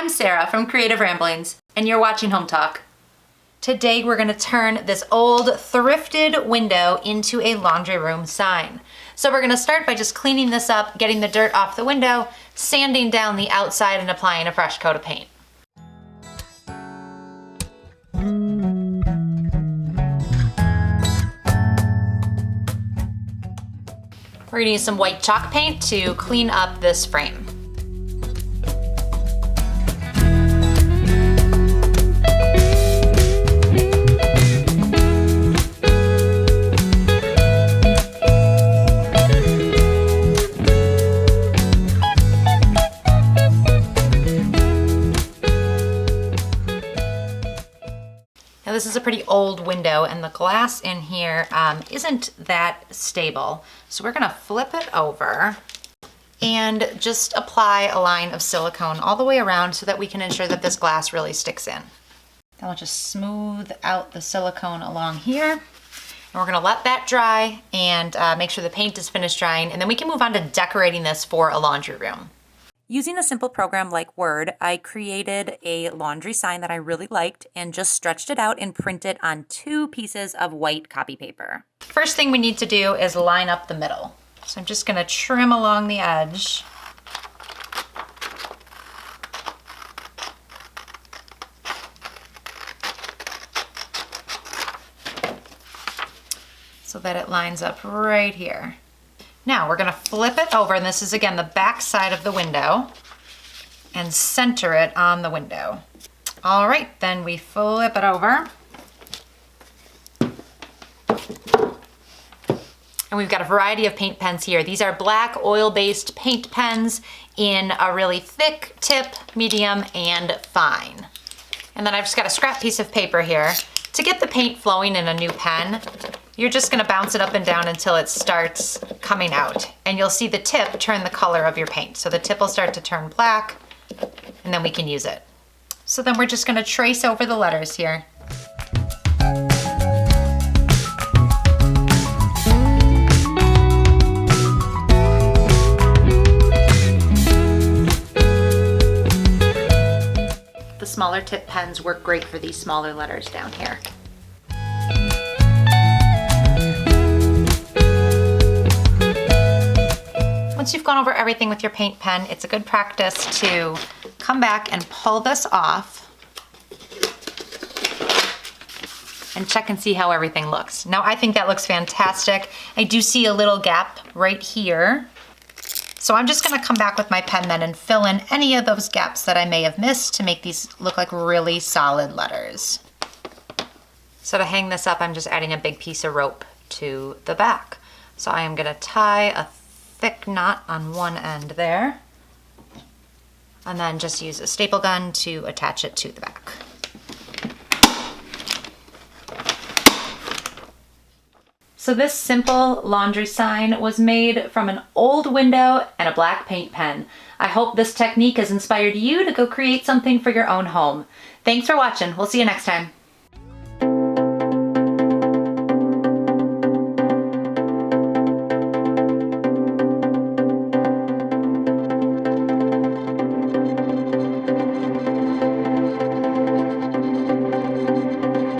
I'm Sarah from Creative Ramblings, and you're watching Hometalk. Today we're going to turn this old thrifted window into a laundry room sign. So we're going to start by just cleaning this up, getting the dirt off the window, sanding down the outside, and applying a fresh coat of paint. We're going to use some white chalk paint to clean up this frame. Now this is a pretty old window and the glass in here isn't that stable. So we're gonna flip it over and just apply a line of silicone all the way around so that we can ensure that this glass really sticks in. Then we'll just smooth out the silicone along here. And we're gonna let that dry and make sure the paint is finished drying, and then we can move on to decorating this for a laundry room. Using a simple program like Word, I created a laundry sign that I really liked and just stretched it out and printed on 2 pieces of white copy paper. First thing we need to do is line up the middle. So I'm just gonna trim along the edge. So that it lines up right here. Now we're gonna flip it over, and this is again the back side of the window, and center it on the window. All right, then we flip it over. And we've got a variety of paint pens here. These are black oil-based paint pens in a really thick tip, medium, and fine. And then I've just got a scrap piece of paper here. To get the paint flowing in a new pen, you're just gonna bounce it up and down until it starts coming out. And you'll see the tip turn the color of your paint. So the tip will start to turn black, and then we can use it. So then we're just gonna trace over the letters here. The smaller tip pens work great for these smaller letters down here. Once you've gone over everything with your paint pen, it's a good practice to come back and pull this off and check and see how everything looks. Now I think that looks fantastic. I do see a little gap right here. So I'm just gonna come back with my pen then and fill in any of those gaps that I may have missed to make these look like really solid letters. So to hang this up, I'm just adding a big piece of rope to the back. So I am gonna tie a thick knot on one end there, and then just use a staple gun to attach it to the back. So this simple laundry sign was made from an old window and a black paint pen. I hope this technique has inspired you to go create something for your own home. Thanks for watching. We'll see you next time.